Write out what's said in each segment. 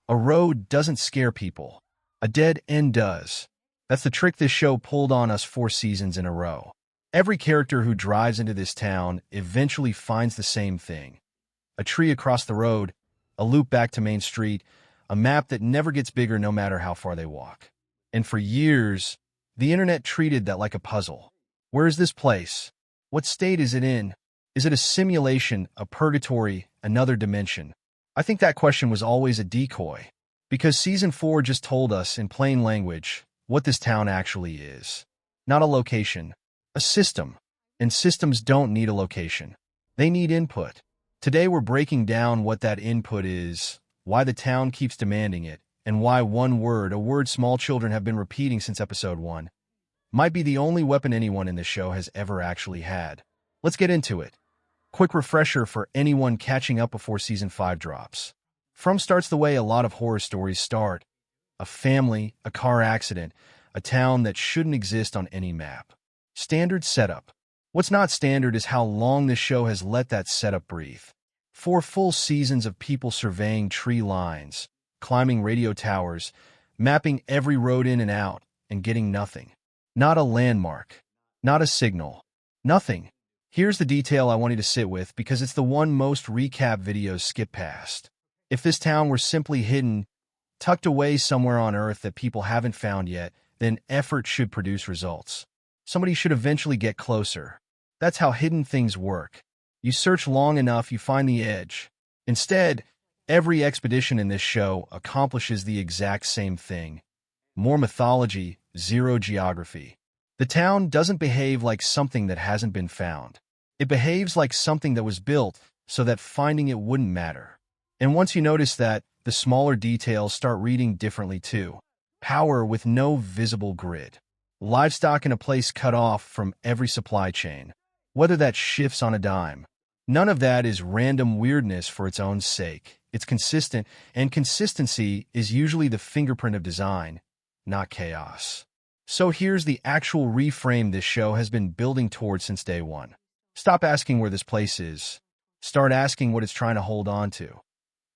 A road doesn't scare people. A dead end does. That's the trick this show pulled on us 4 seasons in a row. Every character who drives into this town eventually finds the same thing. A tree across the road, a loop back to Main Street, a map that never gets bigger no matter how far they walk. And for years, the internet treated that like a puzzle. Where is this place? What state is it in? Is it a simulation, a purgatory, another dimension? I think that question was always a decoy, because Season 4 just told us in plain language what this town actually is. Not a location, a system. And systems don't need a location. They need input. Today we're breaking down what that input is, why the town keeps demanding it, and why one word, a word small children have been repeating since episode 1, might be the only weapon anyone in this show has ever actually had. Let's get into it. Quick refresher for anyone catching up before Season 5 drops. From starts the way a lot of horror stories start. A family, a car accident, a town that shouldn't exist on any map. Standard setup. What's not standard is how long this show has let that setup breathe. 4 full seasons of people surveying tree lines, climbing radio towers, mapping every road in and out, and getting nothing. Not a landmark. Not a signal. Nothing. Here's the detail I want you to sit with because it's the one most recap videos skip past. If this town were simply hidden, tucked away somewhere on Earth that people haven't found yet, then effort should produce results. Somebody should eventually get closer. That's how hidden things work. You search long enough, you find the edge. Instead, every expedition in this show accomplishes the exact same thing. More mythology, zero geography. The town doesn't behave like something that hasn't been found. It behaves like something that was built so that finding it wouldn't matter. And once you notice that, the smaller details start reading differently too. Power with no visible grid. Livestock in a place cut off from every supply chain. Whether that shifts on a dime. None of that is random weirdness for its own sake. It's consistent, and consistency is usually the fingerprint of design, not chaos. So here's the actual reframe this show has been building towards since day one. Stop asking where this place is. Start asking what it's trying to hold on to.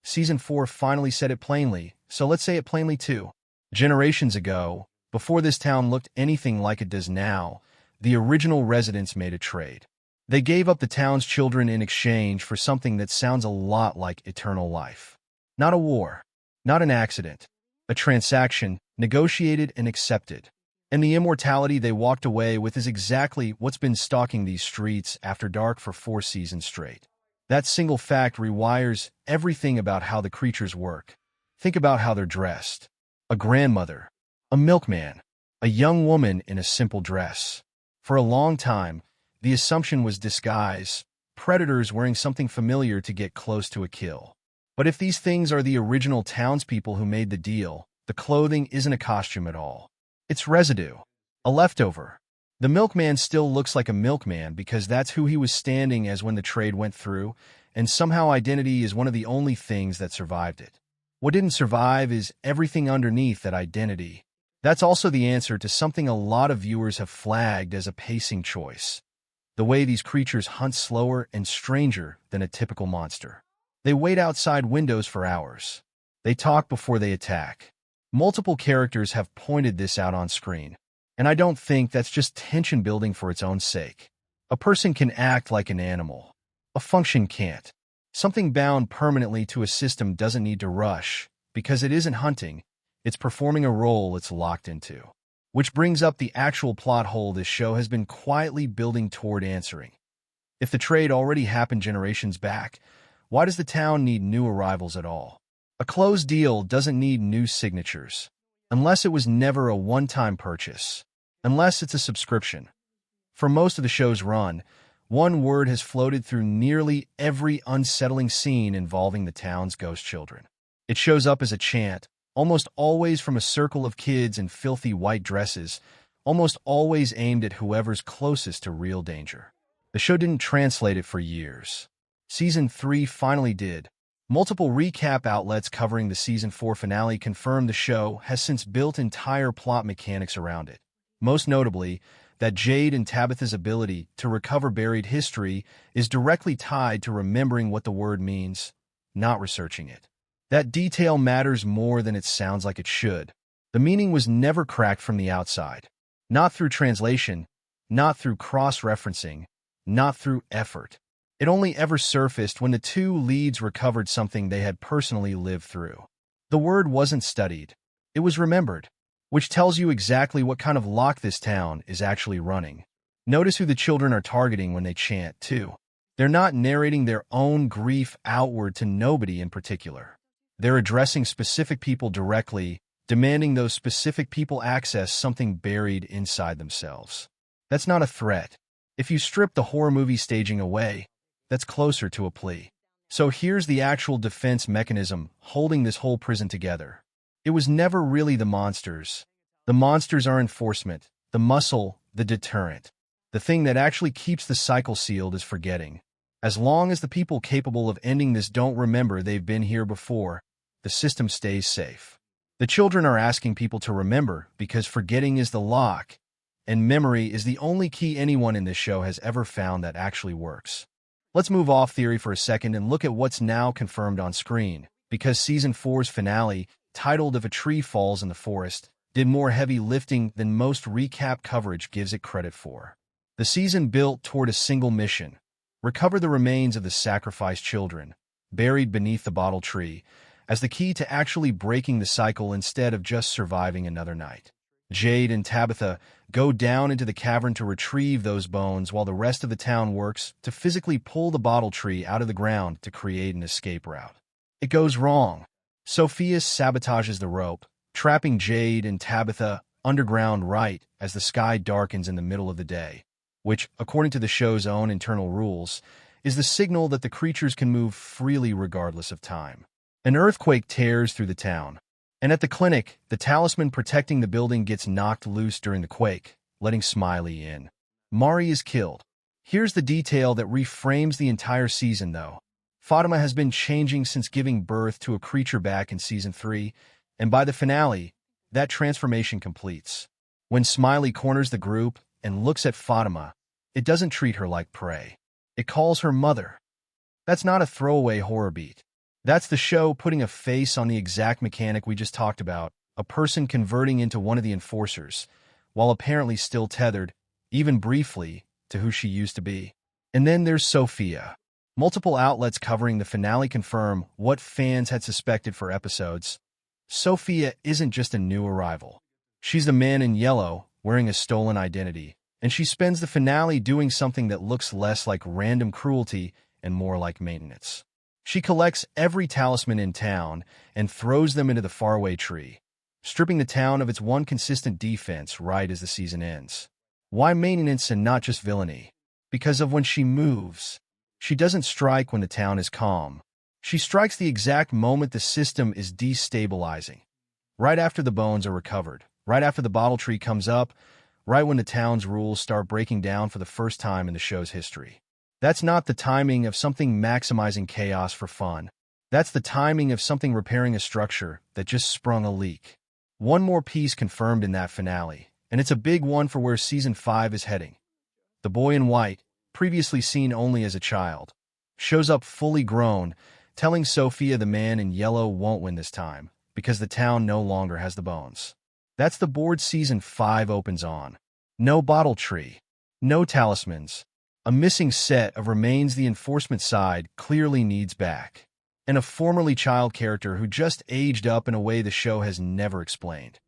Season 4 finally said it plainly, so let's say it plainly too. Generations ago, before this town looked anything like it does now, the original residents made a trade. They gave up the town's children in exchange for something that sounds a lot like eternal life. Not a war, not an accident, a transaction negotiated and accepted. And the immortality they walked away with is exactly what's been stalking these streets after dark for 4 seasons straight. That single fact rewires everything about how the creatures work. Think about how they're dressed. A grandmother, a milkman, a young woman in a simple dress. For a long time, the assumption was disguise, predators wearing something familiar to get close to a kill. But if these things are the original townspeople who made the deal, the clothing isn't a costume at all. It's residue. A leftover. The milkman still looks like a milkman because that's who he was standing as when the trade went through, and somehow identity is one of the only things that survived it. What didn't survive is everything underneath that identity. That's also the answer to something a lot of viewers have flagged as a pacing choice. The way these creatures hunt slower and stranger than a typical monster. They wait outside windows for hours. They talk before they attack. Multiple characters have pointed this out on screen, and I don't think that's just tension building for its own sake. A person can act like an animal. A function can't. Something bound permanently to a system doesn't need to rush, because it isn't hunting, it's performing a role it's locked into. Which brings up the actual plot hole this show has been quietly building toward answering. If the trade already happened generations back, why does the town need new arrivals at all? A closed deal doesn't need new signatures, unless it was never a one-time purchase, unless it's a subscription. For most of the show's run, one word has floated through nearly every unsettling scene involving the town's ghost children. It shows up as a chant, almost always from a circle of kids in filthy white dresses, almost always aimed at whoever's closest to real danger. The show didn't translate it for years. Season 3 finally did. Multiple recap outlets covering the Season 4 finale confirm the show has since built entire plot mechanics around it. Most notably, that Jade and Tabitha's ability to recover buried history is directly tied to remembering what the word means, not researching it. That detail matters more than it sounds like it should. The meaning was never cracked from the outside. Not through translation, not through cross-referencing, not through effort. It only ever surfaced when the two leads recovered something they had personally lived through. The word wasn't studied. It was remembered, which tells you exactly what kind of lock this town is actually running. Notice who the children are targeting when they chant, too. They're not narrating their own grief outward to nobody in particular. They're addressing specific people directly, demanding those specific people access something buried inside themselves. That's not a threat. If you strip the horror movie staging away, that's closer to a plea. So here's the actual defense mechanism holding this whole prison together. It was never really the monsters. The monsters are enforcement, the muscle, the deterrent. The thing that actually keeps the cycle sealed is forgetting. As long as the people capable of ending this don't remember they've been here before, the system stays safe. The children are asking people to remember because forgetting is the lock, and memory is the only key anyone in this show has ever found that actually works. Let's move off theory for a second and look at what's now confirmed on screen, because Season 4's finale, titled If a Tree Falls in the Forest, did more heavy lifting than most recap coverage gives it credit for. The season built toward a single mission: recover the remains of the sacrificed children, buried beneath the bottle tree, as the key to actually breaking the cycle instead of just surviving another night. Jade and Tabitha go down into the cavern to retrieve those bones while the rest of the town works to physically pull the bottle tree out of the ground to create an escape route. It goes wrong. Sophia sabotages the rope, trapping Jade and Tabitha underground right as the sky darkens in the middle of the day, which, according to the show's own internal rules, is the signal that the creatures can move freely regardless of time. An earthquake tears through the town, and at the clinic, the talisman protecting the building gets knocked loose during the quake, letting Smiley in. Mari is killed. Here's the detail that reframes the entire season, though. Fatima has been changing since giving birth to a creature back in Season 3, and by the finale, that transformation completes. When Smiley corners the group and looks at Fatima, it doesn't treat her like prey. It calls her mother. That's not a throwaway horror beat. That's the show putting a face on the exact mechanic we just talked about, a person converting into one of the enforcers, while apparently still tethered, even briefly, to who she used to be. And then there's Sophia. Multiple outlets covering the finale confirm what fans had suspected for episodes. Sophia isn't just a new arrival. She's the man in yellow, wearing a stolen identity, and she spends the finale doing something that looks less like random cruelty and more like maintenance. She collects every talisman in town and throws them into the faraway tree, stripping the town of its one consistent defense right as the season ends. Why maintenance and not just villainy? Because of when she moves. She doesn't strike when the town is calm. She strikes the exact moment the system is destabilizing. Right after the bones are recovered, right after the bottle tree comes up, right when the town's rules start breaking down for the first time in the show's history. That's not the timing of something maximizing chaos for fun. That's the timing of something repairing a structure that just sprung a leak. One more piece confirmed in that finale, and it's a big one for where Season 5 is heading. The boy in white, previously seen only as a child, shows up fully grown, telling Sophia the man in yellow won't win this time, because the town no longer has the bones. That's the board Season 5 opens on. No bottle tree. No talismans. A missing set of remains the enforcement side clearly needs back. And a formerly child character who just aged up in a way the show has never explained.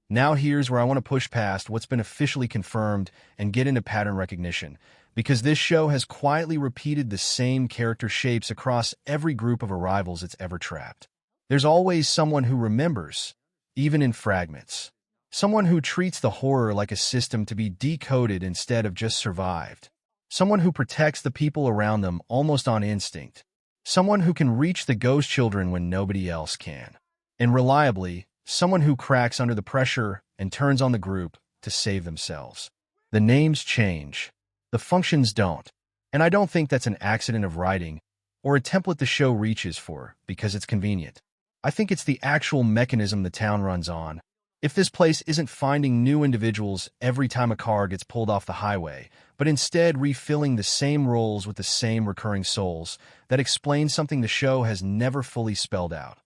Now here's where I want to push past what's been officially confirmed and get into pattern recognition, because this show has quietly repeated the same character shapes across every group of arrivals it's ever trapped. There's always someone who remembers, even in fragments. Someone who treats the horror like a system to be decoded instead of just survived. Someone who protects the people around them almost on instinct. Someone who can reach the ghost children when nobody else can. And reliably, someone who cracks under the pressure and turns on the group to save themselves. The names change. The functions don't. And I don't think that's an accident of writing or a template the show reaches for because it's convenient. I think it's the actual mechanism the town runs on. If this place isn't finding new individuals every time a car gets pulled off the highway, but instead refilling the same roles with the same recurring souls, that explains something the show has never fully spelled out.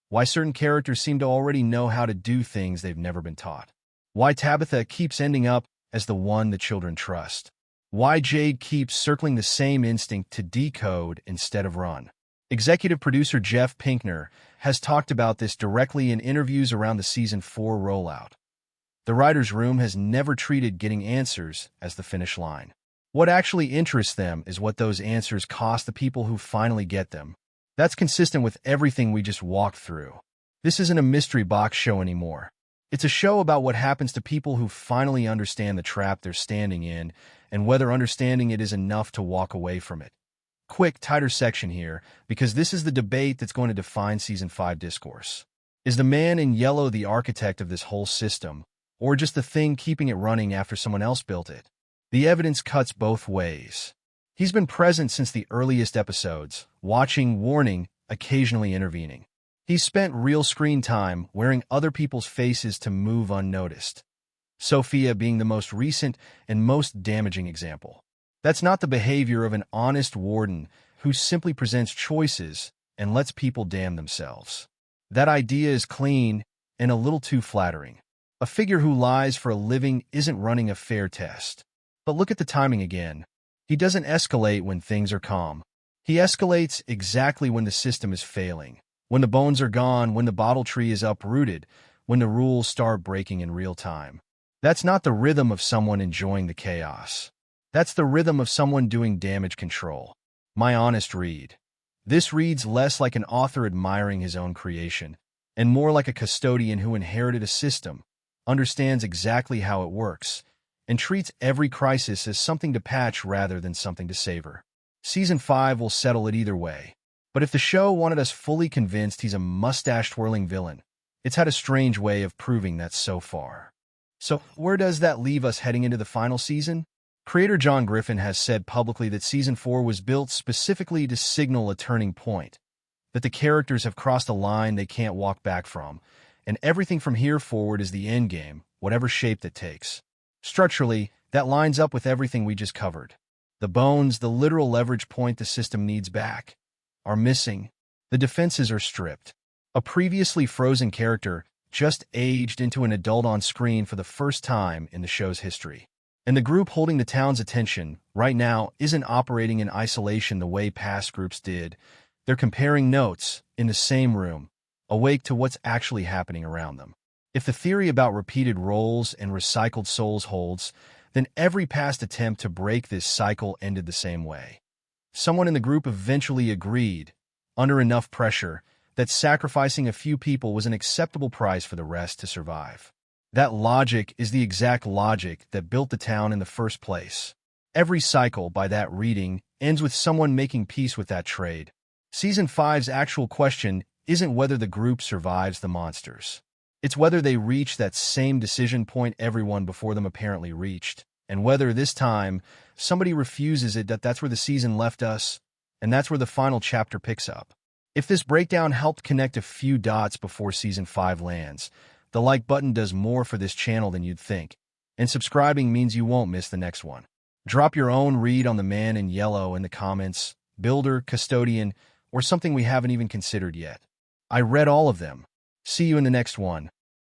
Why certain characters seem to already know how to do things they've never been taught. Why Tabitha keeps ending up as the one the children trust. Why Jade keeps circling the same instinct to decode instead of run. Executive producer Jeff Pinkner has talked about this directly in interviews around the Season 4 rollout. The writer's room has never treated getting answers as the finish line. What actually interests them is what those answers cost the people who finally get them. That's consistent with everything we just walked through. This isn't a mystery box show anymore. It's a show about what happens to people who finally understand the trap they're standing in and whether understanding it is enough to walk away from it. Quick, tighter section here, because this is the debate that's going to define Season 5 discourse. Is the man in yellow the architect of this whole system, or just the thing keeping it running after someone else built it? The evidence cuts both ways. He's been present since the earliest episodes, watching, warning, occasionally intervening. He's spent real screen time wearing other people's faces to move unnoticed. Sophia being the most recent and most damaging example. That's not the behavior of an honest warden who simply presents choices and lets people damn themselves. That idea is clean and a little too flattering. A figure who lies for a living isn't running a fair test. But look at the timing again. He doesn't escalate when things are calm. He escalates exactly when the system is failing, when the bones are gone, when the bottle tree is uprooted, when the rules start breaking in real time. That's not the rhythm of someone enjoying the chaos. That's the rhythm of someone doing damage control. My honest read. This reads less like an author admiring his own creation, and more like a custodian who inherited a system, understands exactly how it works, and treats every crisis as something to patch rather than something to savor. Season 5 will settle it either way. But if the show wanted us fully convinced he's a mustache-twirling villain, it's had a strange way of proving that so far. So, where does that leave us heading into the final season? Creator John Griffin has said publicly that Season 4 was built specifically to signal a turning point, that the characters have crossed a line they can't walk back from, and everything from here forward is the endgame, whatever shape that takes. Structurally, that lines up with everything we just covered. The bones, the literal leverage point the system needs back, are missing. The defenses are stripped. A previously frozen character just aged into an adult on screen for the first time in the show's history. And the group holding the town's attention right now isn't operating in isolation the way past groups did. They're comparing notes in the same room, awake to what's actually happening around them. If the theory about repeated roles and recycled souls holds, then every past attempt to break this cycle ended the same way. Someone in the group eventually agreed, under enough pressure, that sacrificing a few people was an acceptable price for the rest to survive. That logic is the exact logic that built the town in the first place. Every cycle, by that reading, ends with someone making peace with that trade. Season 5's actual question isn't whether the group survives the monsters. It's whether they reach that same decision point everyone before them apparently reached, and whether this time somebody refuses it. That's where the season left us, and that's where the final chapter picks up. If this breakdown helped connect a few dots before Season 5 lands, the like button does more for this channel than you'd think, and subscribing means you won't miss the next one. Drop your own read on the man in yellow in the comments, builder, custodian, or something we haven't even considered yet. I read all of them. See you in the next one.